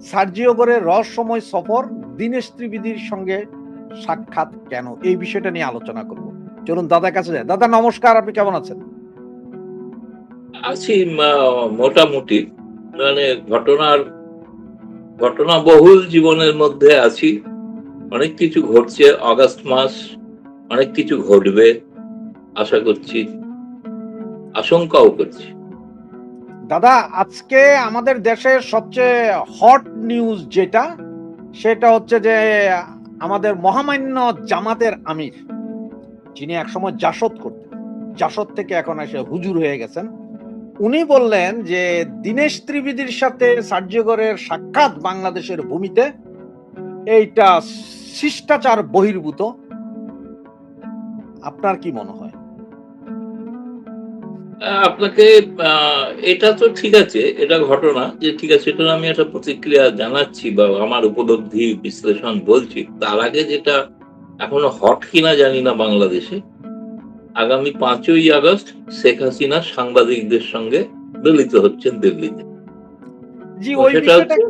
Sergio গোরের রহস্যময় সফর, দীনেশ ত্রিবেদীর সঙ্গে সাক্ষাৎ কেন? এই বিষয়টা নিয়ে আলোচনা করব। চলুন দাদার কাছে যাই। দাদা নমস্কার, আপনি কেমন আছেন? আছি মোটামুটি। মানে ঘটনাবহুল জীবনের মধ্যে আছি। অনেক কিছু ঘটছে। অগাস্ট মাস, অনেক কিছু ঘটবে আশা করছি, আশঙ্কাও করছি। দাদা আজকে আমাদের দেশের সবচেয়ে হট নিউজ যেটা, সেটা হচ্ছে যে আমাদের মহামান্য জামাতের আমির, যিনি একসময় জাসদ করতেন, জাসদ থেকে এখন এসে হুজুর হয়ে গেছেন। উনি বললেন যে দীনেশ ত্রিবেদীর সাথে সার্জিও গোরের সাক্ষাৎ বাংলাদেশের ভূমিতে এইটা শিষ্টাচার বহির্ভূত। আপনার কি মনে হয়? আপনাকে এটা তো ঠিক আছে, এটা ঘটনা যে ঠিক আছে, এটা আমি একটা প্রতিক্রিয়া জানাচ্ছি বা আমার উপলব্ধি বিশ্লেষণ বলছি। তার আগে যেটা এখনো হট কিনা জানি না বাংলাদেশে, আগামী ৫ই আগস্ট শেখ হাসিনা সাংবাদিকদের সঙ্গে মিলিত হচ্ছেন দিল্লিতে। জি, তো ওই সেটা বিষয়টা, হচ্ছে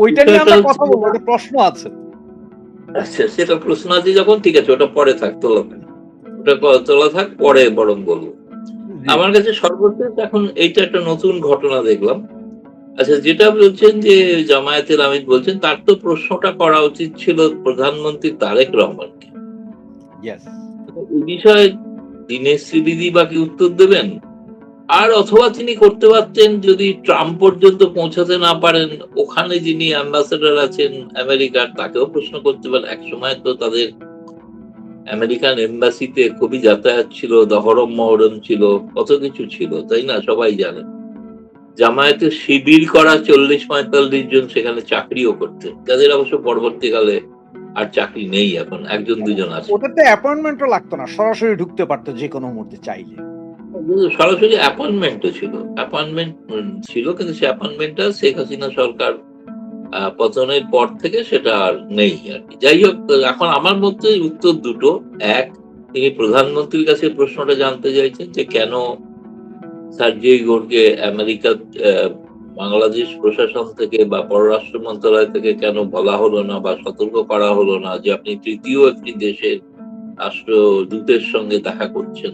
ওইটা নিয়ে বিষয়টা আমরা হচ্ছে কথা বলবো, ওটা প্রশ্ন আছে। আচ্ছা, সেটা প্রশ্ন আছে যখন, ঠিক আছে, ওটা পরে থাক, তোলা থাক, ওটা তোলা থাক, পরে বরং বলবো। জি, আমার কাছে সর্বশেষ এখন এইটা একটা নতুন ঘটনা দেখলাম। আচ্ছা, যেটা বলছেন যে জামায়াতের আমির বলছেন, তার তো প্রশ্নটা করা উচিত ছিল প্রধানমন্ত্রী তারেক রহমানকে। ইয়েস। এই বিষয়ে দীনেশ ত্রিবেদী বাকি উত্তর দেবেন, আর অথবা তিনি করতে পারতেন, যদি ট্রাম্প পর্যন্ত পৌঁছাতে না পারেন, ওখানে যিনি অ্যাম্বাসেডর আছেন আমেরিকার, তাকেও প্রশ্ন করতে পারেন। একসময় তো তাদের আমেরিকান এম্বাসিতে খুবই যাতায়াত ছিল, দহরম মহরম ছিল, কত কিছু ছিল, তাই না? সবাই জানে জামায়াতের শিবির করা ৪০-৪৫ জন সেখানে চাকরিও করতে, যাদের অবশ্য পরবর্তীকালে আর চাকরি নেই, এখন একজন দুজন আছে। ওটাতে অ্যাপয়েন্টমেন্টও লাগতো না, সরাসরি ঢুকতে পারতো যে কোনো মুহূর্তে চাইলে। কিন্তু সরাসরি অ্যাপয়েন্টমেন্টও ছিল, অ্যাপয়েন্টমেন্ট ছিল, কিন্তু সে অ্যাপয়েন্টমেন্টটা শেখ হাসিনা সরকার পতনের পর থেকে সেটা আর নেই আর কি। যাই হোক, এখন আমার মধ্যে উত্তর দুটো। এক, তিনি প্রধানমন্ত্রীর কাছে প্রশ্নটা জানতে চাইছেন যে কেন সার্জেই গোরকে আমেরিকা আহ, বাংলাদেশ প্রশাসন থেকে বা পররাষ্ট্র মন্ত্রণালয় থেকে কেন বলা হলো না বা সতর্ক করা হলো না যে আপনি তৃতীয় একটি দেশের রাষ্ট্রদূতের সঙ্গে দেখা করছেন।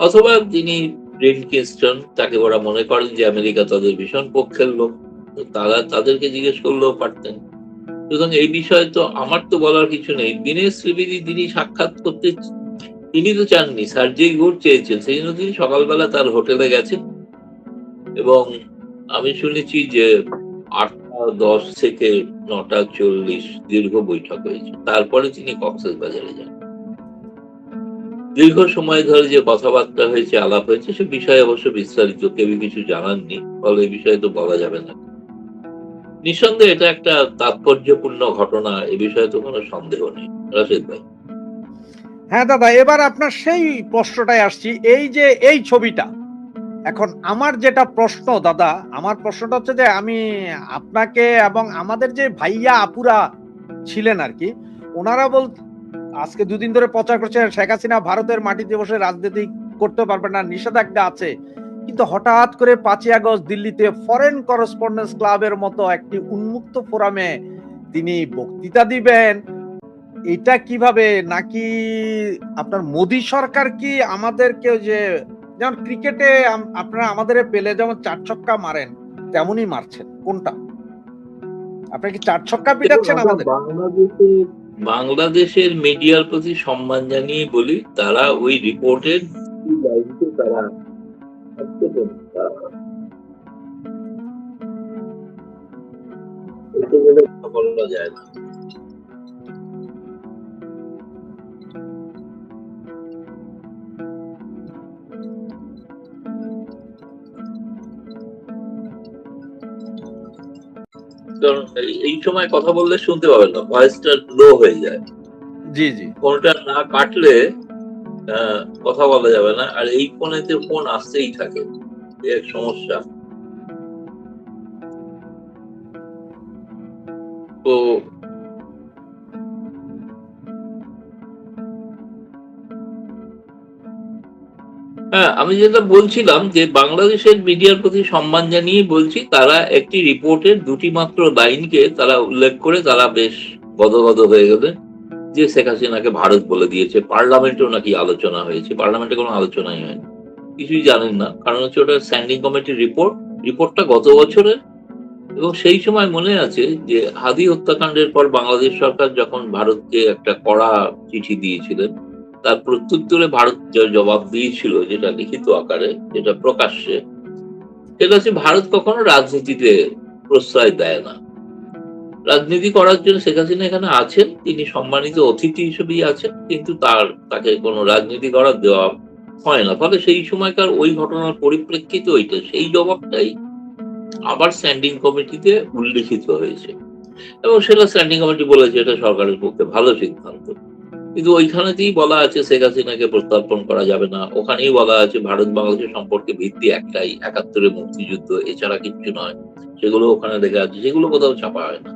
অথবা তিনি ব্রেন কিংস্টন, তাকে ওরা মনে করেন যে আমেরিকা তাদের ভীষণ পক্ষের লোক, তো তারা তাদেরকে জিজ্ঞেস করলেও পারতেন। সুতরাং এই বিষয়ে তো আমার তো বলার কিছু নেই। দীনেশ ত্রিবেদী তিনি সাক্ষাৎ করতে, তিনি তো চাননি, সার্জেই ঘোর চেয়েছেন, সেই জন্য তিনি সকালবেলা তার হোটেলে গেছেন। এবং আমি শুনেছি যে ৮টা ১০ থেকে ৯টা ৪০ দীর্ঘ বৈঠক হয়েছে, তারপরে তিনি কক্সবাজারে যান। দীর্ঘ সময় ধরে যে কথাবার্তা হয়েছে, আলাপ হয়েছে, সে বিষয়ে অবশ্য বিস্তারিত কেউ কিছু জানাননি, ফলে এই বিষয়ে তো বলা যাবে না। নিঃসন্দেহে এটা একটা তাৎপর্যপূর্ণ ঘটনা, এ বিষয়ে তো কোনো সন্দেহ নেই। রাশেদ ভাই। হ্যাঁ দাদা, এবার আপনার সেই প্রশ্নটাই আসছি। এই যে এই ছবিটা, এখন আমার যেটা প্রশ্ন দাদা, আমার প্রশ্নটা হচ্ছে যে আমি আপনাকে এবং আমাদের যে ভাইয়া আপুরা ছিলেন আর কি, ওনারা আজকে দুদিন ধরে প্রচার করছে শেখ হাসিনা ভারতের মাটিতে বসে রাজনীতি করতে পারবে না, নিষেধাজ্ঞা আছে। কিন্তু হঠাৎ করে ৫ই আগস্ট দিল্লিতে ফরেন করেসপন্ডেন্স ক্লাবের মতো একটি উন্মুক্ত ফোরামে তিনি বক্তৃতা দিবেন। এটা কিভাবে? নাকি আপনার মোদী সরকার কি আমাদেরকে, যে যেমন ক্রিকেটে আপনারা আমাদের পেলে যেমন ৪ ছক্কা মারেন, তেমনই মারছেন? কোনটা? আপনারা কি ৪ ছক্কা দেখুন, পিটাচ্ছেন আমরা আমাদের? বাংলাদেশের মিডিয়ার প্রতি সম্মান জানিয়ে বলি, তারা ওই রিপোর্টের লাইনকে তারা acceptance, এতে করে কথা বলা যায় না। কারণ এই সময় কথা বললে শুনতে পাবেন না, ভয়েসটা লো হয়ে যায়। জি, জি। ফোনটা না কাটলে কথা বলা যাবে না, আর এই ফোনেতে ফোন আসতেই থাকে, এর সমস্যা। তো হ্যাঁ, আমি যেটা বলছিলাম যে বাংলাদেশের মিডিয়ার প্রতি সম্মান জানিয়েই বলছি, তারা একটি রিপোর্টের দুটি মাত্র লাইনকে তারা উল্লেখ করে তারা বেশ গদগদ হয়ে গেলেন যে শেখ হাসিনাকে ভারত বলে দিয়েছে। পার্লামেন্টেও নাকি আলোচনা হয়েছে। পার্লামেন্টে কোনো আলোচনাই হয়নি। কিছুই জানেন না। কারণ হচ্ছে ওটা স্ট্যান্ডিং কমিটির রিপোর্ট। রিপোর্টটা গত বছরের, এবং সেই সময় মনে আছে যে হাদি হত্যাকাণ্ডের পর বাংলাদেশ সরকার যখন ভারতকে একটা কড়া চিঠি দিয়েছিলেন, তার প্রত্যুত্তরে ভারত যে জবাব দিয়েছিল, যেটা লিখিত আকারে, যেটা প্রকাশ্যে, সেটা হচ্ছে ভারত কখনো রাজনীতিতে প্রশ্রয় দেয় না। রাজনীতি করার জন্য শেখ হাসিনা এখানে আছেন, তিনি সম্মানিত অতিথি হিসেবেই আছেন, কিন্তু তাকে কোনো রাজনীতি করার দেওয়া হয় না। ফলে সেই সময়কার ওই ঘটনার পরিপ্রেক্ষিতে ওইটা, সেই জবাবটাই আবার স্ট্যান্ডিং কমিটিতে উল্লিখিত হয়েছে, এবং সেটা স্ট্যান্ডিং কমিটি বলেছে এটা সরকারের পক্ষে ভালো সিদ্ধান্ত। কিন্তু ওইখানেতেই বলা আছে শেখ হাসিনাকে প্রত্যর্পণ করা যাবে না। ওখানেই বলা আছে ভারত বাংলাদেশের সম্পর্কে ভিত্তি একটাই, ৭১-এর মুক্তিযুদ্ধ, এছাড়া কিচ্ছু নয়। সেগুলো ওখানে লেখা আছে, সেগুলো কোথাও ছাপা হয় না।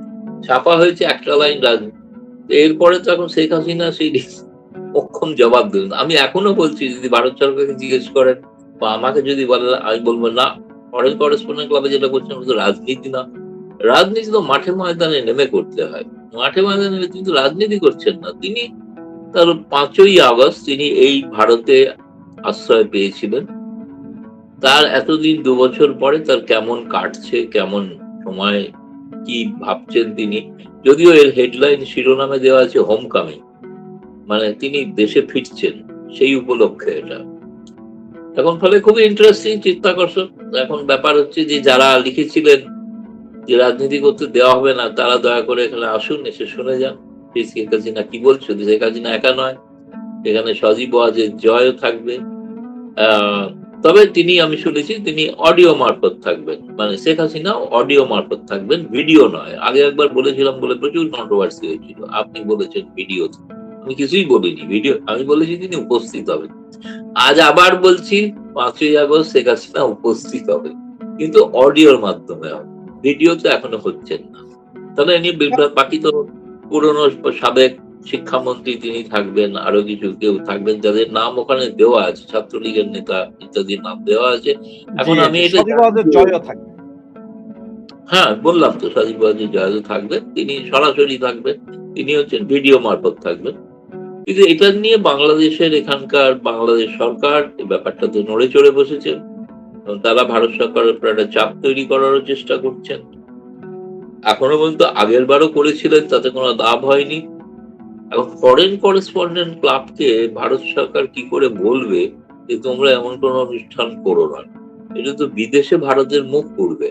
ছাপা হয়েছে একটা লাইন রাজনীতি। এরপরে তো এখন শেখ হাসিনা সেই মোক্ষম জবাব দেবেন। আমি এখনো বলছি, যদি ভারত সরকারকে জিজ্ঞেস করেন বা আমাকে যদি বলে, আমি বলবো না, ফরেন করেসপন্ডেন্ট ক্লাবে যেটা করছেন ওটা তো রাজনীতি না। রাজনীতি তো মাঠে ময়দানে নেমে করতে হয়। মাঠে ময়দানে নেমে তিনি তো রাজনীতি করছেন না। তিনি তার ৫ই আগস্ট তিনি এই ভারতে আশ্রয় পেয়েছিলেন। তার এতদিন ২ বছর পরে তার কেমন কাটছে, কেমন সময়, কি ভাবছেন তিনি। যদিও এর হেডলাইন শিরোনামে দেওয়া আছে হোম কামিং, মানে তিনি দেশে ফিরছেন, সেই উপলক্ষে এটা। এখন ফলে খুবই ইন্টারেস্টিং, চিত্তাকর্ষক। এখন ব্যাপার হচ্ছে যে যারা লিখেছিলেন যে রাজনীতি করতে দেওয়া হবে না, তারা দয়া করে এখানে আসুন, এসে শুনে যান শেখ হাসিনা কি বলছে। শেখ হাসিনা একা নয়, এখানে সজীব ওয়াজেদ জয়ও থাকবে। তবে তিনি, আমি শুনেছি তিনি অডিও মারফত থাকবেন, মানে শেখ হাসিনা অডিও মারফত থাকবেন, ভিডিও নয়। আগে একবার বলেছিলাম বলে প্রচুর কন্ট্রোভার্সি হয়েছিল, আপনি বলেছেন ভিডিও। আমি কিছুই বলিনি, ভিডিও আমি বলেছি তিনি উপস্থিত হবেন। আজ আবার বলছি ৫ই আগস্ট শেখ হাসিনা উপস্থিত হবে, কিন্তু অডিওর মাধ্যমে হবে, ভিডিও তো এখনো হচ্ছেন না। তাহলে এ নিয়ে বাকি তো পুরনো সাবেক শিক্ষামন্ত্রী তিনি থাকবেন, আরো কিছু কেউ থাকবেন যাদের নাম ওখানে দেওয়া আছে, ছাত্রলীগের নেতা ইত্যাদির নাম দেওয়া আছে। জি, এখন আমি জি, এটা সজীব জানি ওয়াজেদ যে, জয়ও থাকবে। হ্যাঁ বললাম তো সাজিব ওয়াজেদ জয়ও থাকবেন, তিনি সরাসরি থাকবেন, তিনি হচ্ছেন ভিডিও মারফত থাকবেন। কিন্তু এটা নিয়ে বাংলাদেশের এখানকার বাংলাদেশ সরকার এই ব্যাপারটা তো নড়ে চড়ে বসেছে, এবং তারা ভারত সরকারের উপর একটা চাপ তৈরি করারও চেষ্টা করছেন। এখনো পর্যন্ত আগের বারও করেছিলেন, তাতে কোনো লাভ হয়নি। এখন ফরেন করেসপন্ডেন্ট ক্লাবকে ভারত সরকার কি করে বলবে যে তোমরা এমন কোন অনুষ্ঠান করো না? এটা তো বিদেশে ভারতের মুখ পুড়বে।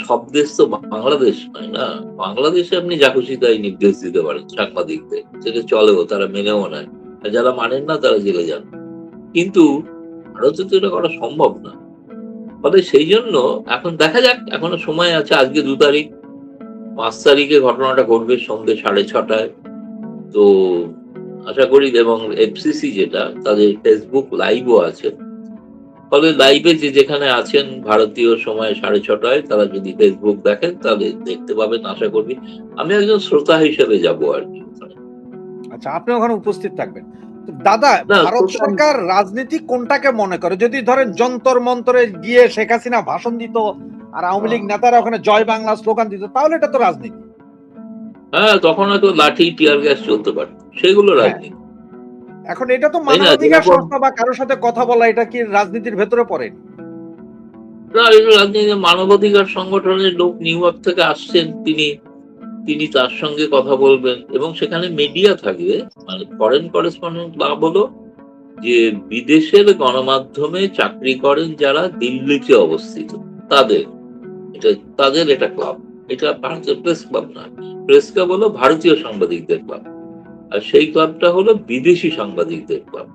সব দেশ তো বাংলাদেশ নয় না। বাংলাদেশে আপনি যা খুশি তাই নির্দেশ দিতে পারেন সাংবাদিকদের, সেটা চলেও, তারা মেনেও নেয়। আর যারা মানেন না তারা জেলে যান। কিন্তু ভারতে তো এটা করা সম্ভব না। ফলে সেই জন্য এখন দেখা যাক, এখনো সময় আছে। আজকে ২ তারিখ, ৫ তারিখে ঘটনাটা ঘটবে সন্ধ্যে ৬:৩০টায়। তো আশা করি, এবং এফসিসি যেটা, তাদের ফেসবুক লাইভও আছে। ফলে লাইভে যে যেখানে আছেন ভারতীয় সময় ৬:৩০টায়, তারা যদি ফেসবুক দেখেন তাহলে দেখতে পাবেন আশা করি। আমি একজন শ্রোতা হিসেবে যাব আর কি। আচ্ছা, আপনি ওখানে উপস্থিত থাকবেন। তো দাদা, না, ভারত শ্রোতা সরকার রাজনীতি কোনটাকে মনে করে? যদি ধরেন যন্তর মন্তরে গিয়ে শেখ হাসিনা ভাষণ দিত আর আওয়ামী লীগ নেতারা ওখানে জয় বাংলা স্লোগান দিত, তাহলে এটা তো রাজনীতি। হ্যাঁ, তখন হয়তো লাঠি টিয়ার গ্যাস চলতে পারত, সেগুলো হ্যাঁ, রাজনীতি, এখন এটা তো তাই না? মানবাধিকার যেরকম সংস্থা বা কারোর সাথে কথা বলা, এটা কি রাজনীতির ভেতরে পড়ে? না, এগুলো রাজনীতি। মানবাধিকার সংগঠনের লোক নিউ ইয়র্ক থেকে আসছেন, তিনি তিনি তার সঙ্গে কথা বলবেন, এবং সেখানে মিডিয়া থাকবে। মানে ফরেন করেসপন্ডেন্ট ক্লাব হলো যে বিদেশের গণমাধ্যমে চাকরি করেন যারা দিল্লিতে অবস্থিত, তাদের এটা, তাদের এটা ক্লাব। এটা ভারতের প্রেস ক্লাব না। প্রেস ক্লাব হলো ভারতীয় সাংবাদিকদের ক্লাব, আর সেই ক্লাবটা হলো বিদেশি সাংবাদিকদের ক্লাব।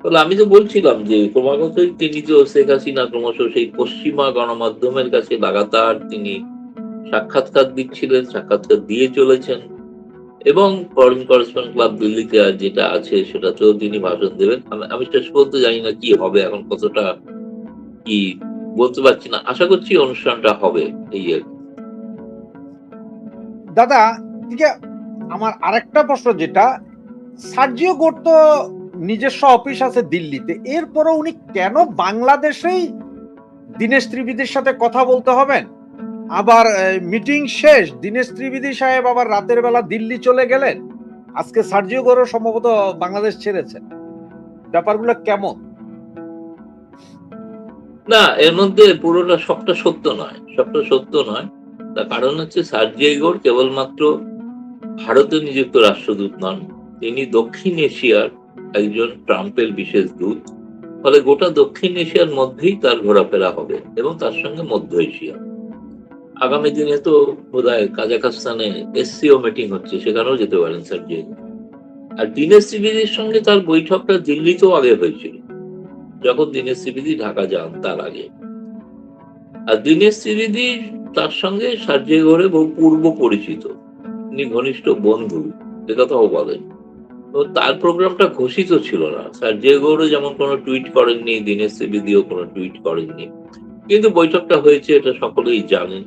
তাহলে আমি তো বলছিলাম যে ক্রমাগতই তিনি তো শেখ হাসিনা ক্রমশ সেই পশ্চিমা গণমাধ্যমের কাছে লাগাতার তিনি সাক্ষাৎকার দিচ্ছিলেন, সাক্ষাৎকার দিয়ে চলেছেন, এবং ফরেন করেসপন্ডেন্ট ক্লাব দিল্লিতে আর যেটা আছে সেটাতেও তিনি ভাষণ দেবেন। আমি শেষ পর্যন্ত জানি না কি হবে, এখন কতটা কি বলতে পারছি না। আশা করছি অনুষ্ঠানটা হবে, এই আর কি। দাদা, ঠিক আছে, আমার আরেকটা প্রশ্ন যেটা, সার্জিও গোট তো নিজস্ব অফিস আছে দিল্লিতে, এরপরও উনি কেন বাংলাদেশেই দীনেশ ত্রিবেদীর সাথে কথা বলতে হবেন? আবার মিটিং শেষ, দীনেশ ত্রিবেদী সাহেব আবার রাতের বেলা দিল্লি চলে গেলেন। আজকে সার্জিও গোরো সম্ভবত বাংলাদেশ ছেড়েছেন। ব্যাপারগুলো কেমন? না, এর মধ্যে পুরোটা সবটা সত্য নয়, সবটা সত্য নয়। তার কারণ হচ্ছে সার্জিও গোর কেবলমাত্র ভারতে নিযুক্ত রাষ্ট্রদূত নন, তিনি দক্ষিণ এশিয়ার একজন ট্রাম্পের বিশেষ দূত। ফলে গোটা দক্ষিণ এশিয়ার মধ্যেই তার ঘোরাফেরা হবে এবং তার সঙ্গে মধ্য এশিয়া। আগামী দিনে তো বোধহয় কাজাখস্তানে এসসিও মিটিং হচ্ছে, সেখানেও যেতে পারেন সার্জিও। আর দীনেশ ত্রিবেদীর সঙ্গে তার বৈঠকটা দিল্লিতেও আগে হয়েছিল, যখন দীনেশ ত্রিবেদী ঢাকা যান তার আগে। আর দীনেশ ত্রিবেদী তার সঙ্গে সার্জিও গোরে বহু পূর্ব পরিচিত, তিনি ঘনিষ্ঠ বন্ধু, একথাও বলেন। তো তার প্রোগ্রামটা ঘোষিত ছিল না। সার্জিও গোরো যেমন কোনো টুইট করেননি, দীনেশ ত্রিবেদীও কোনো টুইট করেননি, কিন্তু বৈঠকটা হয়েছে এটা সকলেই জানেন।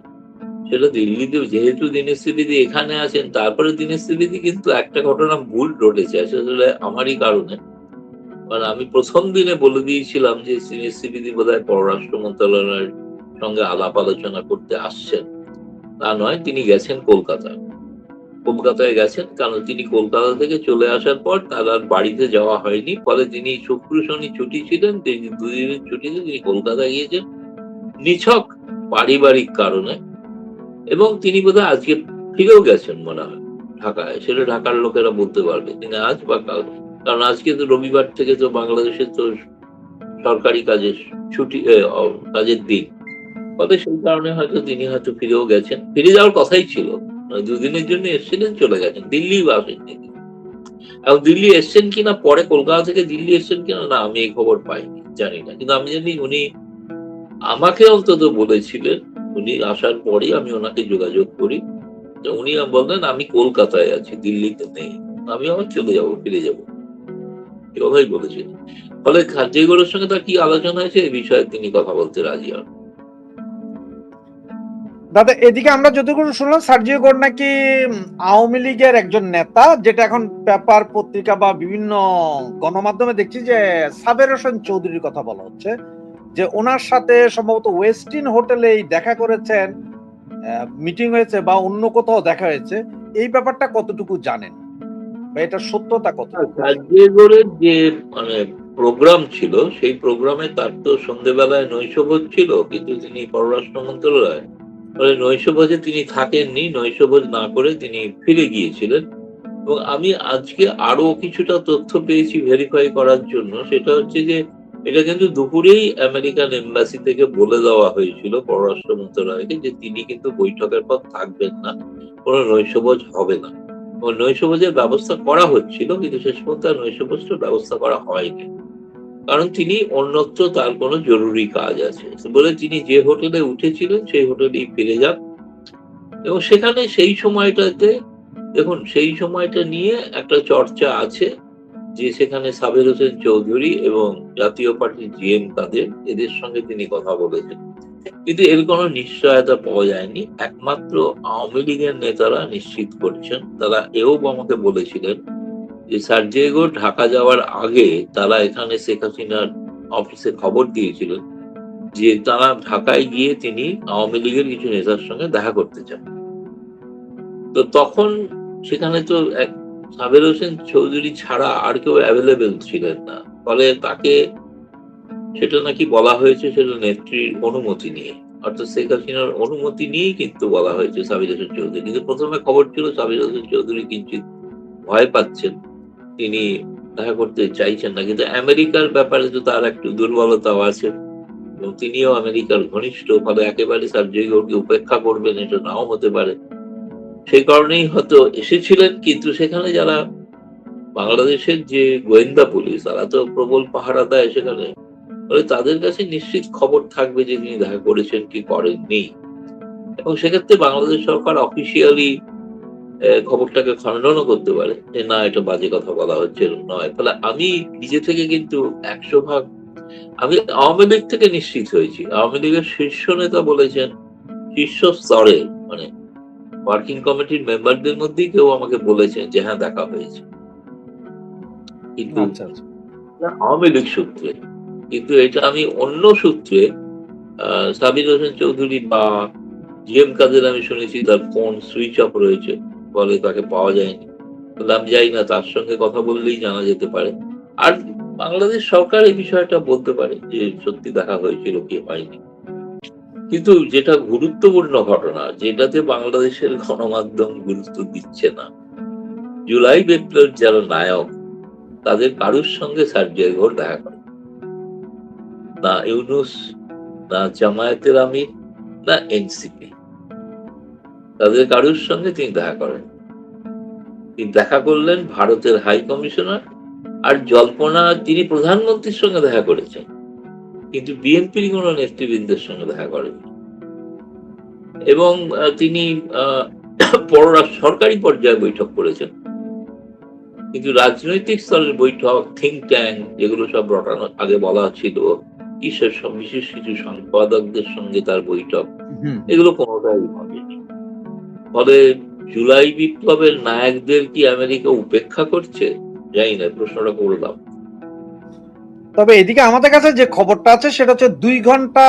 সেটা দিল্লিতে, যেহেতু দীনেশ ত্রিবেদী এখানে আছেন, তারপরে দীনেশ ত্রিবেদী কিন্তু একটা ঘটনা ভুল ঘটেছে আসলে আমারই কারণে। মানে আমি প্রথম দিনে বলে দিয়েছিলাম যে দীনেশ ত্রিবেদী বোধহয় পররাষ্ট্র মন্ত্রণালয়ের সঙ্গে আলাপ আলোচনা করতে আসছেন। তা নয়, তিনি গেছেন কলকাতায়। কলকাতায় গেছেন কারণ তিনি কলকাতা থেকে চলে আসার পর তার আর বাড়িতে যাওয়া হয়নি। ফলে তিনি শুক্র শনি ছুটি ছিলেন, তিনি 2 দিনের ছুটিতে তিনি কলকাতা গিয়েছেন নিছক পারিবারিক কারণে। এবং তিনি বোধহয় আজকে ফিরেও গেছেন মনে হয় ঢাকায়, সেটা ঢাকার লোকেরা বলতে পারবে তিনি আজ বা কাল। কারণ আজকে তো রবিবার থেকে তো বাংলাদেশের তো সরকারি কাজের ছুটি, কাজের দিন। ফলে সেই কারণে হয়তো তিনি হয়তো ফিরেও গেছেন, ফিরে যাওয়ার কথাই ছিল। 2 দিনের জন্য এসেছিলেন, চলে গেছেন, দিল্লি আসেননি। এবং দিল্লি এসছেন কিনা, পরে কলকাতা থেকে দিল্লি এসছেন কিনা, না আমি এই খবর পাইনি, জানি না। কিন্তু আমি জানি উনি আমাকে অন্তত বলেছিলেন, উনি আসার পরেই আমি ওনাকে যোগাযোগ করি, যে উনি বললেন আমি কলকাতায় আছি, দিল্লিতে নেই, আমি আবার চলে যাব, ফিরে যাব, এ কথাই বলেছিলেন। ফলে সার্জিও গোরের সঙ্গে তার কি আলোচনা হয়েছে এই বিষয়ে তিনি কথা বলতে রাজি হন। দাদা, এদিকে আমরা যতটুকু শুনলাম সার্জিও গোর নাকি আওয়ামী লীগের একজন নেতা, যেটা এখন পেপার পত্রিকা বা বিভিন্ন গণমাধ্যমে দেখছি যে সাবের হোসেন চৌধুরীর কথা বলা হচ্ছে, যে ওনার সাথে সম্ভবত ওয়েস্টিন হোটেলে দেখা করেছেন, মিটিং হয়েছে বা অন্য কোথাও দেখা হয়েছে। এই ব্যাপারটা কতটুকু জানেন বা এটা সত্যতা কত? সার্জিও গোরের যে মানে প্রোগ্রাম ছিল, সেই প্রোগ্রামে তার তো সন্ধ্যেবেলায় নৈশভোজ ছিল, কিন্তু তিনি পররাষ্ট্র মন্ত্রণালয়, ফলে নৈশভোজে তিনি থাকেননি, নৈশভোজ না করে তিনি ফিরে গিয়েছিলেন। এবং আমি আজকে আরো কিছুটা তথ্য পেয়েছি ভেরিফাই করার জন্য, সেটা হচ্ছে যে এটা কিন্তু দুপুরেই আমেরিকান এম্বাসি থেকে বলে দেওয়া হয়েছিল পররাষ্ট্র মন্ত্রণালয়কে যে তিনি কিন্তু বৈঠকের পর থাকবেন না, কোনো নৈশভোজ হবে না। ও নৈশভোজের ব্যবস্থা করা হচ্ছিল, কিন্তু শেষ পর্যন্ত আর নৈশভোজটার ব্যবস্থা করা হয়নি, কারণ তিনি অন্যত্র তার কোনো জরুরি কাজ আছে বলে তিনি যে হোটেলে উঠেছিলেন সেই হোটেলেই ফিরে যান। এবং সেখানে সেই সময়টাতে দেখুন, সেই সময়টা নিয়ে একটা চর্চা আছে যে সেখানে সাবের হোসেন চৌধুরী এবং জাতীয় পার্টির জিএম কাদের, এদের সঙ্গে তিনি কথা বলেছেন, কিন্তু এর কোনো নিশ্চয়তা পাওয়া যায়নি। একমাত্র আওয়ামী লীগের নেতারা নিশ্চিত করছেন, তারা এও আমাকে বলেছিলেন যে সার্জিও গোর ঢাকা যাওয়ার আগে তারা এখানে শেখ হাসিনার অফিসে খবর দিয়েছিলেন যে তারা ঢাকায় গিয়ে তিনি আওয়ামী লীগের কিছু নেতার সঙ্গে দেখা করতে চান। তো তখন সেখানে তো এক সাবের হোসেন চৌধুরী ছাড়া আর কেউ অ্যাভেলেবেল ছিলেন না। ফলে তাকে, সেটা নাকি বলা হয়েছে সেটা নেত্রীর অনুমতি নিয়ে, অর্থাৎ শেখ হাসিনার অনুমতি নিয়েই কিন্তু বলা হয়েছে সাবির হোসেন চৌধুরী। কিন্তু প্রথমে খবর ছিল সাবির হোসেন চৌধুরী কিঞ্চিত ভয় পাচ্ছেন, তিনি দেখা করতে চাইছেন না। কিন্তু আমেরিকার ব্যাপারে তো তার একটু দুর্বলতাও আছে এবং তিনিও আমেরিকার ঘনিষ্ঠ, ফলে একেবারে সার্জিও গোরকে উপেক্ষা করবেন এটা নাও হতে পারে। সেই কারণেই হয়তো এসেছিলেন, কিন্তু সেখানে যারা বাংলাদেশের যে গোয়েন্দা পুলিশ, তারা তো প্রবল পাহারা দেয় সেখানে, ফলে তাদের কাছে নিশ্চিত খবর থাকবে যে তিনি দেখা করেছেন কি করেননি। এবং সেক্ষেত্রে বাংলাদেশ সরকার অফিসিয়ালি খবরটাকে খণ্ডনও করতে পারে যে না, এটা বাজে কথা বলা হচ্ছে, নয়। ফলে আমি নিজে থেকে কিন্তু 100 ভাগ আমি আওয়ামী লীগ থেকে নিশ্চিত হয়েছি। আওয়ামী লীগের শীর্ষ নেতা বলেছেন, শীর্ষ স্তরে মানে ওয়ার্কিং কমিটির মেম্বারদের মধ্যেই কেউ আমাকে বলেছেন যে হ্যাঁ দেখা হয়েছে। কিন্তু আচ্ছা, আচ্ছা। আওয়ামী লীগ সূত্রে, কিন্তু এটা আমি অন্য সূত্রে সাবির হোসেন চৌধুরী বা জি এম কাদের আমি শুনেছি তার ফোন সুইচ অফ রয়েছে, বলে তাকে পাওয়া যায়নি। বললাম যাই না, তার সঙ্গে কথা বললেই জানা যেতে পারে। আর বাংলাদেশ সরকার এই বিষয়টা বলতে পারে যে সত্যি দেখা হয়েছিল কি হয়নি। কিন্তু যেটা গুরুত্বপূর্ণ ঘটনা, যেটাতে বাংলাদেশের গণমাধ্যম গুরুত্ব দিচ্ছে না, জুলাই বিপ্লবের যারা নায়ক তাদের কারুর সঙ্গে সার্জিয়া ঘোষ দেখা করে না, ইউনূস, না জামায়াতের আমির, না এনসিপি, তাদের কারুর সঙ্গে তিনি দেখা করেন। তিনি দেখা করলেন ভারতের হাই কমিশনার আর জল্পনা তিনি প্রধানমন্ত্রীর সঙ্গে দেখা করেছেন, কিন্তু বিএনপির কোন নেতৃবৃন্দের সঙ্গে দেখা করেন। এবং তিনি পররাষ্ট্র সরকারি পর্যায়ে বৈঠক করেছেন, কিন্তু রাজনৈতিক স্তরের বৈঠক, থিঙ্ক ট্যাঙ্ক, যেগুলো সব রটানো আগে বলা ছিল, কিসের বিশেষ কিছু সম্পাদকদের সঙ্গে তার বৈঠক, এগুলো কোনোটাই ঘটেনি। ফলে জুলাই বিপ্লবের নায়কদের কি আমেরিকা উপেক্ষা করছে? জানি না, প্রশ্নটা করলাম। তবে এদিকে আমাদের কাছে যে খবরটা আছে সেটা হচ্ছে 2 ঘন্টা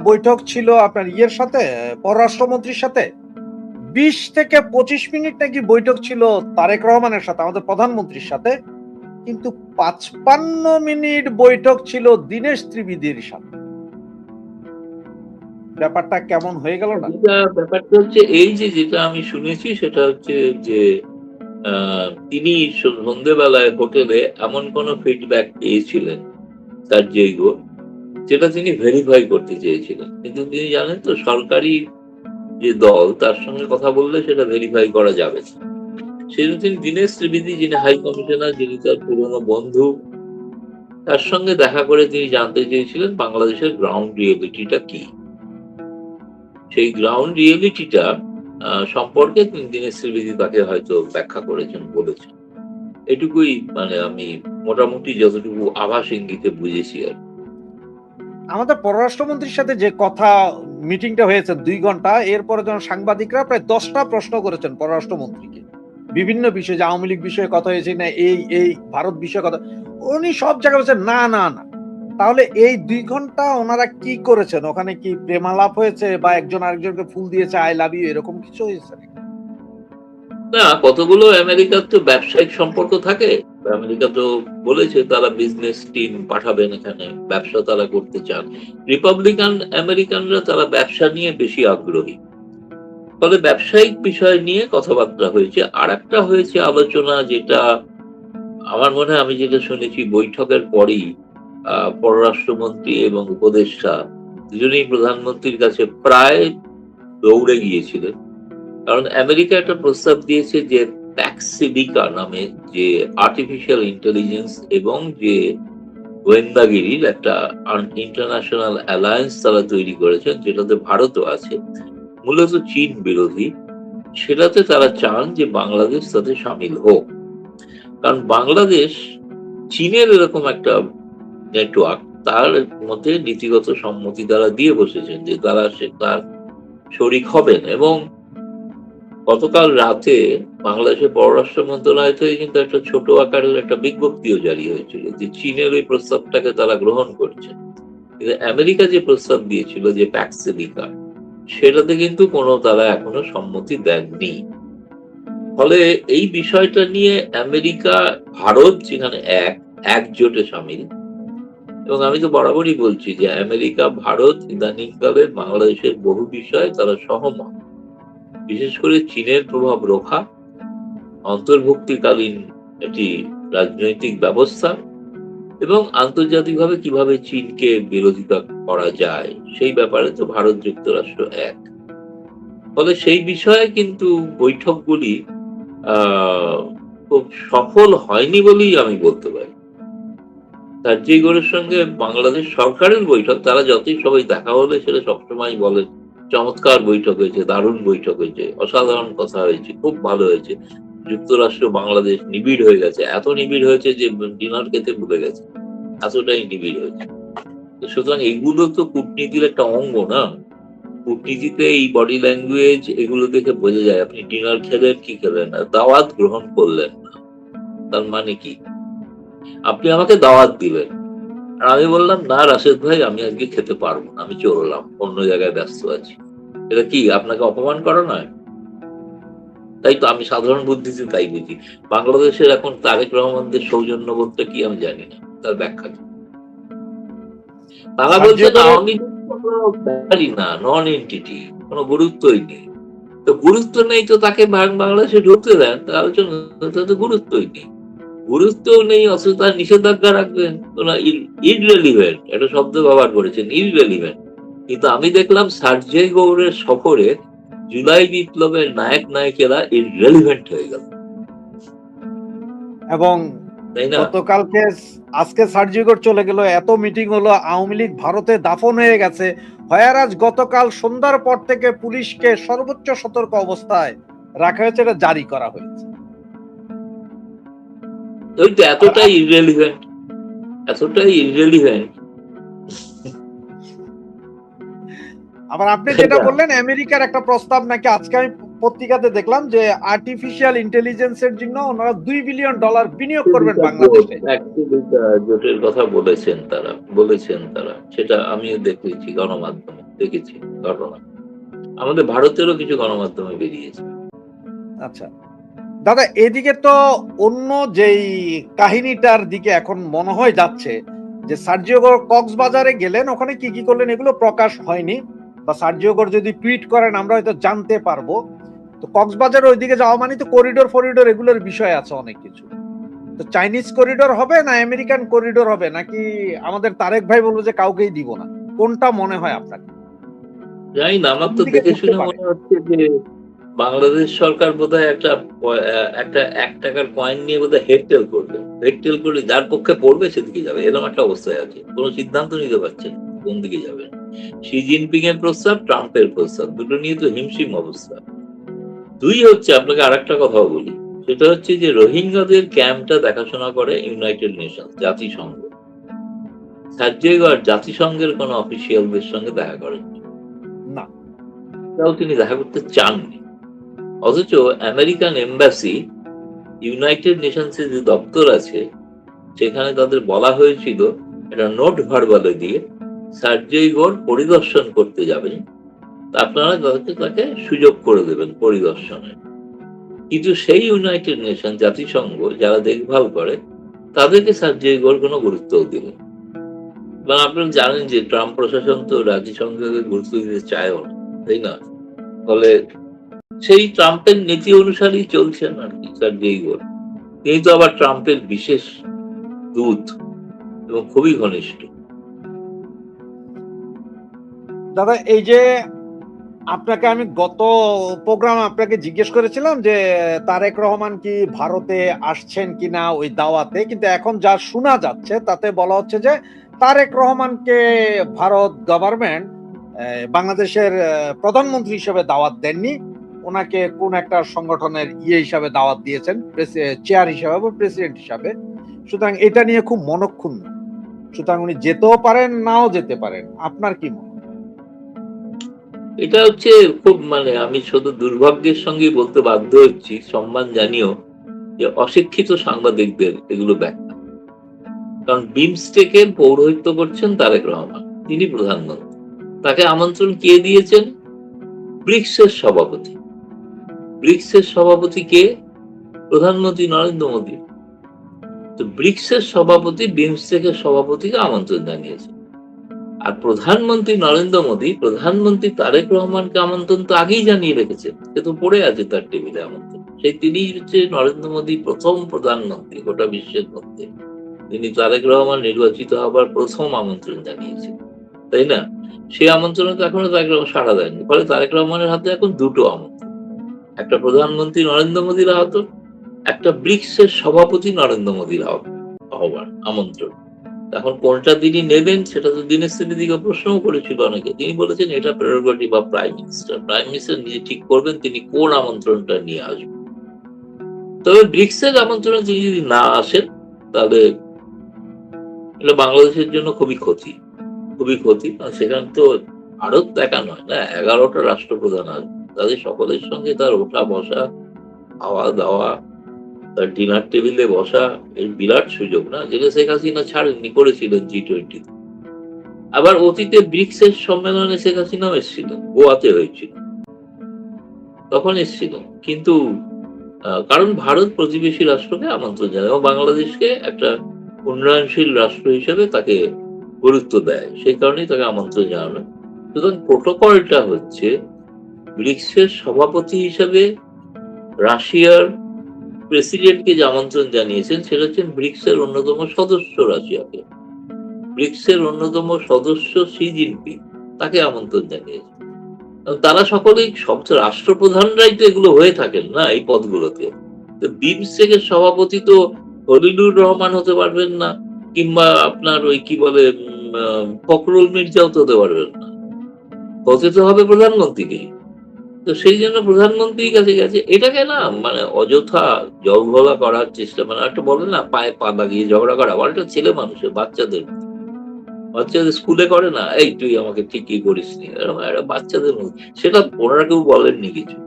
বৈঠক ছিল আপনার ইয়ের সাথে, পররাষ্ট্রমন্ত্রীর সাথে। 20 থেকে 25 মিনিট নাকি বৈঠক ছিল তারেক রহমানের সাথে, আমাদের প্রধানমন্ত্রীর সাথে। কিন্তু 55 মিনিট বৈঠক ছিল দীনেশ ত্রিবেদীর সাথে। ব্যাপারটা কেমন হয়ে গেল না? ব্যাপারটা হচ্ছে এই যে যেটা আমি শুনেছি সেটা হচ্ছে যে তিনি সন্ধ্যেবেলায় হোটেলে এমন কোন ফিডব্যাক পেয়েছিলেন তার জৈব, যেটা তিনি ভেরিফাই করতে চেয়েছিলেন, কিন্তু তিনি জানেন তো সরকারি যে দল তার সঙ্গে কথা বললে সেটা ভেরিফাই করা যাবে না। সেই জন্য তিনি দীনেশ ত্রিবেদী, যিনি হাই কমিশনার, যিনি তার পুরনো বন্ধু, তার সঙ্গে দেখা করে তিনি জানতে চেয়েছিলেন বাংলাদেশের গ্রাউন্ড রিয়েলিটিটা কি। সেই গ্রাউন্ড রিয়েলিটিটা সম্পর্কে তিনি দীনেশ ত্রিবেদী তাকে হয়তো ব্যাখ্যা করেছেন, বলেছেন। এটুকুই মানে আমি মোটামুটি যতটুকু আভাস ইঙ্গিতে বুঝেছি আর। আমাদের পররাষ্ট্রমন্ত্রীর সাথে যে কথা মিটিংটা হয়েছে 2 ঘন্টা, এরপরে যেন সাংবাদিকরা প্রায় 10টা প্রশ্ন করেছেন পররাষ্ট্রমন্ত্রীকে বিভিন্ন বিষয়ে, যে আওয়ামী লীগ বিষয়ে কথা হয়েছে না, এই ভারত বিষয়ে কথা, উনি সব জায়গায় বলছেন না না না। তাহলে এই 2 ঘন্টা ওনারা কি করেছেন? ওখানে কি প্রেমালাপ হয়েছে বা একজন আরেকজনকে ফুল দিয়েছে আই লাভ ইউ, এরকম কিছু হয়েছে? না, কতগুলো আমেরিকার তো ব্যবসায়িক সম্পর্ক থাকে। আমেরিকা তো বলেছে তারা বিজনেস টিম পাঠাবেন এখানে, ব্যবসা তারা করতে চান। রিপাবলিকান আমেরিকানরা তারা ব্যবসা নিয়ে বেশি আগ্রহী, ফলে ব্যবসায়িক বিষয় নিয়ে কথাবার্তা হয়েছে। আর একটা হয়েছে আলোচনা, যেটা আমার মনে হয়, আমি যেটা শুনেছি, বৈঠকের পরেই পররাষ্ট্রমন্ত্রী এবং উপদেষ্টা দুজনেই প্রধানমন্ত্রীর কাছে প্রায় দৌড়ে গিয়েছিলেন। কারণ আমেরিকা একটা প্রস্তাব দিয়েছে যে প্যাক্সিডিকা নামে যে আর্টিফিশিয়াল ইন্টেলিজেন্স এবং যে গোয়েন্দাগিরির একটা ইন্টারন্যাশনাল অ্যালায়েন্স তারা তৈরি করেছেন, যেটাতে ভারতও আছে, মূলত চীন বিরোধী। সেটাতে তারা চান যে বাংলাদেশ তাতে সামিল হোক, কারণ বাংলাদেশ চীনের এরকম একটা নেটওয়ার্ক, তার মধ্যে নীতিগত সম্মতি তারা দিয়ে বসেছেন যে তারা তার শরিক হবেন। এবং গতকাল রাতে বাংলাদেশের পররাষ্ট্র মন্ত্রণালয় থেকে কিন্তু একটা ছোট আকারের একটা বিজ্ঞপ্তিও জারি হয়েছিল যে চীনের ওই প্রস্তাবটাকে তারা গ্রহণ করছে। কিন্তু আমেরিকা যে প্রস্তাব দিয়েছিল যে প্যাক্সিডিকা, সেটাতে কিন্তু কোনো তারা এখনো সম্মতি দেননি। ফলে এই বিষয়টা নিয়ে আমেরিকা, ভারত যেখানে একজোটে সামিল, এবং আমি তো বরাবরই বলছি যে আমেরিকা ভারত ইদানিংকালে বাংলাদেশের বহু বিষয়ে তারা সহমত, বিশেষ করে চীনের প্রভাব রক্ষা, অন্তর্ভুক্তিকালীন একটি রাজনৈতিক ব্যবস্থা, এবং আন্তর্জাতিকভাবে কিভাবে চীনকে বিরোধিতা করা যায় সেই ব্যাপারে তো ভারত যুক্তরাষ্ট্র এক। ফলে সেই বিষয়ে কিন্তু বৈঠকগুলি খুব সফল হয়নি বলেই আমি বলতে পারি। সার্জিয়া ঘোষের সঙ্গে বাংলাদেশ সরকারের বৈঠক, তারা যতই সবাই দেখা হলে সেটা সবসময় বলেন চমৎকার বৈঠক হয়েছে, দারুণ বৈঠক হয়েছে, অসাধারণ কথা হয়েছে, খুব ভালো হয়েছে। যুক্তরাষ্ট্র বাংলাদেশ নিবিড় হয়ে গেছে, এত নিবিড় হয়েছে যে ডিনার খেতে ভুলে গেছে, এতটাই নিবিড় হয়েছে। সুতরাং এগুলো তো কূটনীতির একটা অঙ্গ, না? কূটনীতিতে এই বডি ল্যাঙ্গুয়েজ এগুলো দেখে বোঝা যায় আপনি ডিনার খেলেন কি খেলেন না, দাওয়াত গ্রহণ করলেন না, তার মানে কি? আপনি আমাকে দাওয়াত দিবেন। আর আমি বললাম, না রাশেদ ভাই, আমি আজকে খেতে পারবো না, আমি চললাম, অন্য জায়গায় ব্যস্ত আছি। এটা কি আপনাকে অপমান করা নয়? তাই তো, আমি সাধারণ বুদ্ধিতে তাই বুঝি। বাংলাদেশের এখন তারেক রহমানদের সৌজন্য বলতে কি আমি জানি না, তার ব্যাখ্যা কি? তারা বলছেন সার্জিও আওয়ামী লীগ কোনো ব্যাপারই না, নন এন্টিটি, কোনো গুরুত্বই নেই। তো গুরুত্ব নেই তো তাকে বাংলাদেশে ঢুকতে দেন, তার জন্য তো গুরুত্বই নেই। গুরুত্বও নেই, অথচ তার নিষেধাজ্ঞা রাখবেন। ইররেলিভেন্ট একটা শব্দ ব্যবহার করেছেন, ইররেলিভেন্ট। কিন্তু আমি দেখলাম সার্জেই গৌড়ের সফরে জুলাই বিপ্লবের নায়ক নায়িকেরা ইররেলিভেন্ট হয়ে গেল, এবং তাই না? গতকালকে আজকে সার্জিগর চলে গেল, এত মিটিং হলো, আওয়ামী লীগ ভারতে দাফন হয়ে গেছে। হয়ারাজ গতকাল সন্ধ্যার পর থেকে পুলিশকে সর্বোচ্চ সতর্ক অবস্থায় রাখা হয়েছে, এটা জারি করা হয়েছে। ওই তো এতটাই ইররেলিভেন্ট, এতটাই ইররেলিভেন্ট। আবার আপনি যেটা বললেন আমেরিকার একটা প্রস্তাব নাকি, আজকে আমি পত্রিকাতে দেখলাম যে আর্টিফিশিয়াল ইন্টেলিজেন্সের জন্য ওনারা $2 বিলিয়ন বিনিয়োগ করবেন বাংলাদেশে। জোটের কথা বলেছেন তারা, সেটা আমিও দেখেছি, গণমাধ্যমে দেখেছি ঘটনা। আমাদের ভারতেরও কিছু গণমাধ্যমে বেরিয়েছে। আচ্ছা দাদা, এদিকে তো অন্য যেই কাহিনীটার দিকে এখন মনে হয় যাচ্ছে যে সার্জিও কক্সবাজারে গেলেন, ওখানে কি কি করলেন এগুলো প্রকাশ হয়নি, বা সার্জিও যদি টুইট করেন আমরা হয়তো জানতে পারবো। তো কক্সবাজার ওইদিকে যাওয়া মানে তো করিডোর ফরিডোর এগুলোর বিষয় আছে অনেক কিছু। তো চাইনিজ করিডোর হবে না আমেরিকান করিডোর হবে, নাকি আমাদের তারেক ভাই বলবো যে কাউকেই দিব না? কোনটা মনে হয় আপনাকে? জানি না, আমার কোন তো দিকে দেখে ঘুরতে শুনে পারে? মনে হচ্ছে যে বাংলাদেশ সরকার বোধহয় একটা ৳1 কয়েন নিয়ে বোধহয় হেডটেল করবে। হেডটেল করলে যার পক্ষে পড়বে সেদিকে যাবে, এরকম একটা অবস্থায় আছে। কোনো সিদ্ধান্ত নিতে পারছেন না কোন দিকে যাবেন। শি জিনপিং এর প্রস্তাব, ট্রাম্পের প্রস্তাব, দুটো নিয়ে তো হিমশিম অবস্থা। দুই হচ্ছে, আপনাকে আরেকটা কথাও বলি, সেটা হচ্ছে যে রোহিঙ্গাদের ক্যাম্পটা দেখাশোনা করে ইউনাইটেড নেশন, জাতিসংঘ। সার্জিও জাতিসংঘের কোনো অফিসিয়ালদের সঙ্গে দেখা করেননি, না। তাও তিনি দেখা করতে চাননি। অথচ আমেরিকান এম্বাসি, ইউনাইটেড নেশনসের যে দপ্তর আছে, সেখানে তাদের বলা হয়েছিল একটা নোট ভার্বালে দিয়ে সার্জিও পরিদর্শন করতে যাবেন, আপনারা তাকে সুযোগ করে দেবেন পরিদর্শনের। কিন্তু সেই ইউনাইটেড নেশন, জাতিসংঘ যারা দেখভাল করে, তাদেরকে সার্জিও কোনো গুরুত্বও দিলেন। এবং আপনারা জানেন যে ট্রাম্প প্রশাসন তো জাতিসংঘকে গুরুত্ব দিতে চায়ও না, তাই না? ফলে সেই ট্রাম্পের নীতি অনুসারেই চলছেন আর কি সার্জিও। তিনি তো আবার ট্রাম্পের বিশেষ দূত এবং খুবই ঘনিষ্ঠ। দাদা, এই যে আপনাকে আমি গত প্রোগ্রাম আপনাকে জিজ্ঞেস করেছিলাম যে তারেক রহমান কি ভারতে আসছেন কিনা ওই দাওয়াতে, কিন্তু এখন যা শোনা যাচ্ছে তাতে বলা হচ্ছে যে তারেক রহমানকে ভারত গভর্নমেন্ট বাংলাদেশের প্রধানমন্ত্রী হিসেবে দাওয়াত দেননি, ওনাকে কোন একটা সংগঠনের হিসাবে দাওয়াত দিয়েছেন, চেয়ার হিসাবে বা প্রেসিডেন্ট হিসাবে। সুতরাং এটা নিয়ে খুব মনক্ষুণ্ণ। সুতরাং উনি যেতেও পারেন, নাও যেতে পারেন। আপনার কি মনে? এটা হচ্ছে খুব, আমি শুধু দুর্ভাগ্যের সঙ্গে বলতে বাধ্য হচ্ছি, সম্মান জানিও, যে অশিক্ষিত সাংবাদিকদের এগুলো ব্যাখ্যা। কারণ বিমস্টেকের পৌরোহিত্য করছেন তারেক রহমান, তিনি প্রধানমন্ত্রী। তাকে আমন্ত্রণ কে দিয়েছেন? ব্রিক্সের সভাপতি। ব্রিক্সের সভাপতি কে? প্রধানমন্ত্রী নরেন্দ্র মোদী। তো ব্রিক্সের সভাপতি বিমস্টেকের সভাপতিকে আমন্ত্রণ জানিয়েছে। আর প্রধানমন্ত্রী নরেন্দ্র মোদী, প্রধানমন্ত্রী তারেক রহমানকে আমন্ত্রণ তো আগেই জানিয়ে রেখেছেন, সে তো পড়ে আছে তার টেবিলে আমন্ত্রণ। সেই তিনি হচ্ছে নরেন্দ্র মোদী প্রথম প্রধানমন্ত্রী গোটা বিশ্বের মধ্যে, তিনি তারেক রহমান নির্বাচিত হবার প্রথম আমন্ত্রণ জানিয়েছেন, তাই না? সেই আমন্ত্রণে তো এখনো তারেক রহমান সাড়া দেয়নি। ফলে তারেক রহমানের হাতে এখন দুটো আমন্ত্রণ, একটা প্রধানমন্ত্রী নরেন্দ্র মোদীর আহত, একটা ব্রিক্সের সভাপতি নরেন্দ্র মোদীর হবার আমন্ত্রণ। এখন কোনটা তিনি নেবেন সেটা তো দিনের দিকে প্রশ্নও করেছিল অনেকে। তিনি বলেছেন এটা prerogative of prime minister, prime minister নিজে ঠিক করবেন তিনি কোন আমন্ত্রণটা নিয়ে আসবেন। তবে ব্রিক্সের আমন্ত্রণে তিনি যদি না আসেন, তাহলে এটা বাংলাদেশের জন্য খুবই ক্ষতি, খুবই ক্ষতি। সেখানে তো ভারত একা নয় না, 11টা রাষ্ট্রপ্রধান আসবে, তাদের সকলের সঙ্গে তার ওঠা বসা, খাওয়া দাওয়া, তার ডিনার টেবিলে বসা এই বিরাট সুযোগ না, যেটা শেখ হাসিনা ছাড়েননি, করেছিলেন G20। আবার অতীতে ব্রিক্সের সম্মেলনে শেখ হাসিনাও এসেছিলেন, গোয়াতে হয়েছিল, তখন এসেছিল। কিন্তু কারণ ভারত প্রতিবেশী রাষ্ট্রকে আমন্ত্রণ জানায় এবং বাংলাদেশকে একটা উন্নয়নশীল রাষ্ট্র হিসেবে তাকে গুরুত্ব দেয়, সেই কারণেই তাকে আমন্ত্রণ জানানো। সুতরাং প্রোটোকলটা হচ্ছে ব্রিক্সের সভাপতি হিসেবে রাশিয়ার প্রেসিডেন্টকে যে আমন্ত্রণ জানিয়েছেন সেটা হচ্ছে ব্রিক্সের অন্যতম সদস্য রাশিয়াকে, ব্রিক্সের অন্যতম সদস্য শি জিনপিং তাকে আমন্ত্রণ জানিয়েছে। তারা সকলেই সব রাষ্ট্রপ্রধানরাই তো এগুলো হয়ে থাকেন না এই পদগুলোতে। তো বিমস্টেকের সভাপতি তো খলিলুর রহমান হতে পারবেন না, কিংবা আপনার ওই কি বলে ফখরুল মির্জাও তো হতে পারবেন না, হতে তো হবে প্রধানমন্ত্রীকেই। তো সেই জন্য প্রধানমন্ত্রীর কাছে গেছে। এটাকে না মানে অযথা জলঘোলা করার চেষ্টা, মানে একটা বলে না পায়ে পা লাগিয়ে ঝগড়া করা, একটা ছেলে মানুষের বাচ্চাদের স্কুলে করে না, এই তুই আমাকে ঠিকই করিস নি, একটা বাচ্চাদের মধ্যে। সেটা ওনারা কেউ বলেননি কিছু।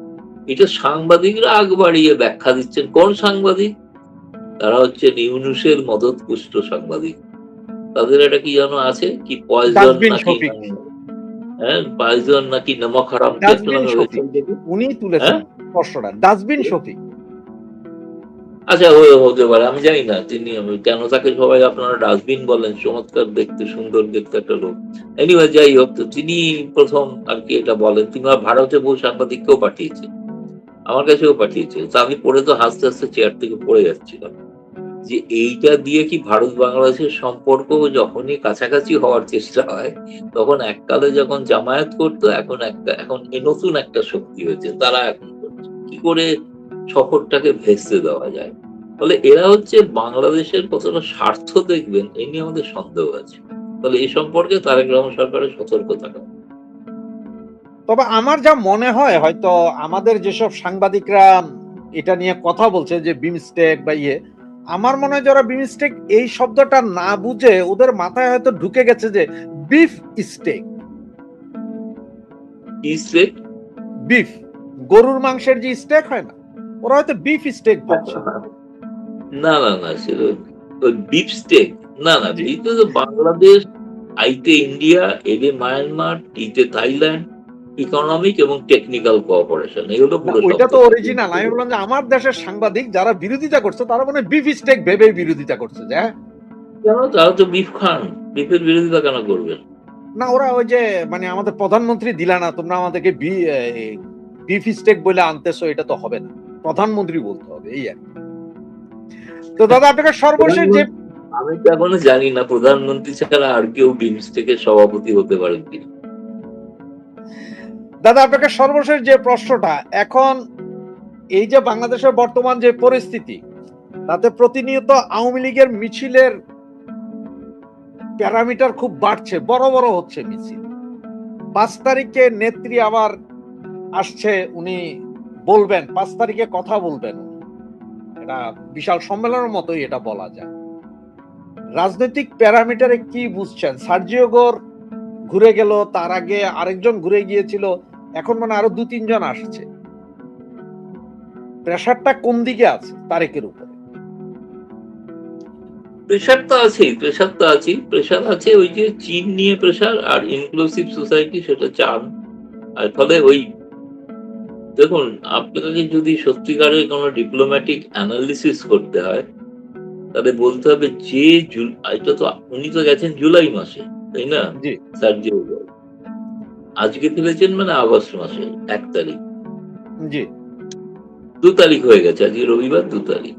এটা সাংবাদিকরা আগ বাড়িয়ে ব্যাখ্যা দিচ্ছেন। কোন সাংবাদিক? তারা হচ্ছে ইউনূসের মদত পুষ্ট সাংবাদিক। তাদের এটা কি যেন আছে, কি পয়জন নাকি, হ্যাঁ পয়জন নাকি নমক হারাম, উনি তুলেছেন প্রশ্নটা, ডাস্টবিন শফিক। আচ্ছা হতে পারে, আমি জানি না তিনি কেন তাকে সবাই আপনারা ডাস্টবিন বলেন, চমৎকার দেখতে, সুন্দর দেখতে একটা লোক। এনিওয়ে যাই হোক, তো তিনি প্রথম আর কি এটা বলেন। তিনি ভারতে বহু সাংবাদিককেও পাঠিয়েছেন, আমার কাছেও পাঠিয়েছে। তো আমি পড়ে তো হাসতে হাসতে চেয়ার থেকে পড়ে যাচ্ছিলাম যে এইটা দিয়ে কি ভারত বাংলাদেশের সম্পর্ক যখনই কাছাকাছি হওয়ার চেষ্টা হয়, তখন এককালে যখন জামায়াত করতো, এখন নতুন একটা শক্তি হয়েছে, তারা এখন করছে কি করে সফরটাকে ভেস্তে দেওয়া যায়। ফলে এরা হচ্ছে বাংলাদেশের কতটা স্বার্থ দেখবেন এই নিয়ে আমাদের সন্দেহ আছে। ফলে এই সম্পর্কে তারেক রহমান সরকারের সতর্ক থাকা। তবে আমার যা মনে হয়, হয়তো আমাদের যেসব সাংবাদিকরা এটা নিয়ে কথা বলছে যে বিমস্টেক বা আমার মনে হয় যারা বিমস্টেক এই শব্দটা না বুঝে ওদের মাথায় হয়তো ঢুকে গেছে যে বিফ স্টেক। বিফ, গরুর মাংসের যে স্টেক হয় না, ওরা হয়তো বিফ স্টেক বলছে। না না না, সেটা বিফ স্টেক না, না এটা তো বাংলাদেশ, আইতে ইন্ডিয়া, এতে মায়ানমার, টিতে থাইল্যান্ড, ইকোনমিক এবং টেকনিক্যাল কোঅপারেশন, এগুলো পুরো ওইটা তো অরিজিনাল। আমি বললাম যে আমার দেশের সাংবাদিক যারা বিরোধিতা করছে তারা মানে বিফ স্টেক ভেবে বিরোধিতা করছে। যে কেন, তারা তো বিফ খান, বিফের বিরোধিতা কেন করবেন? না, ওরা ওই যে মানে আমাদের প্রধানমন্ত্রী দিলা না, তোমরা আমাদেরকে বিফ স্টেক বলে আনতেছো, এটা তো হবে না, প্রধানমন্ত্রী বলতে হবে, এই আর কি। তো দাদা আপনাকে সর্বশেষ যে, আমি তো এখনো জানি না প্রধানমন্ত্রী ছাড়া আর কেউ বিমস্টেকের সভাপতি হতে পারেন কিনা। দাদা আপনাকে সর্বশেষ যে প্রশ্নটা, এখন এই যে বাংলাদেশের বর্তমান যে পরিস্থিতি, তাতে প্রতিনিয়ত আওয়ামী লীগের মিছিলের প্যারামিটার খুব বাড়ছে, বড় বড় হচ্ছে মিছিল। 5 তারিখে নেত্রী আবার আসছে, উনি বলবেন 5 তারিখে কথা বলবেন, এটা বিশাল সম্মেলনের মতোই এটা বলা যায়। রাজনৈতিক প্যারামিটারে কি বুঝছেন? সার্জিও গোর ঘুরে গেল, তার আগে আরেকজন ঘুরে গিয়েছিল, এখন মানে আরো 2-3 জন আসছে। প্রেশারটা কোন দিকে আছে তারেকের উপরে? প্রেশার তো আছেই, প্রেশার আছে ওই যে চীন নিয়ে প্রেশার, আর ইনক্লুসিভ সোসাইটি সেটা চান। আর ফলে ওই দেখুন, আপনাকে যদি সত্যিকারের কোনো ডিপ্লোম্যাটিক অ্যানালিসিস করতে হয়, তাহলে বলতে হবে যে এটা তো উনি তো গেছেন জুলাই মাসে, তাই না? সার্জিও গোর আজকে ফিরেছেন মানে আগস্ট মাসে 1 তারিখ, 2 তারিখ হয়ে গেছে, আজকে রবিবার 2 তারিখ।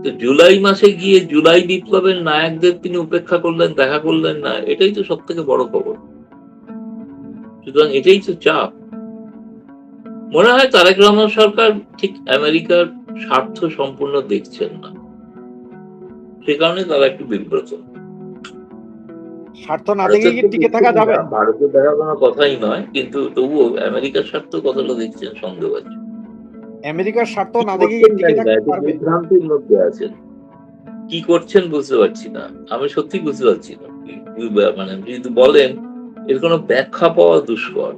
তো জুলাই মাসে গিয়ে জুলাই বিপ্লবের নায়কদের তিনি উপেক্ষা করলেন, দেখা করলেন না, এটাই তো সব থেকে বড় খবর। সুতরাং এটাই তো চাপ। মনে হয় তারেক রহমান সরকার ঠিক আমেরিকার স্বার্থ সম্পূর্ণ দেখছেন না, সে কারণে তারা একটু বিব্রত। স্বার্থ না দেখে কি টিকে থাকা যাবে? ভারতের দেখা কোনো কথাই নয়, কিন্তু তবুও আমেরিকার স্বার্থ কতটা দেখছেন সন্দেহ আছে। আমেরিকার স্বার্থ না দেখে টিকে থাকতে পারবে? বিভ্রান্তির মধ্যে আছেন, কি করছেন বুঝতে পারছি না, আমি সত্যি বুঝতে পারছি না। মানে যদি বলেন এর কোনো ব্যাখ্যা পাওয়া দুষ্কর।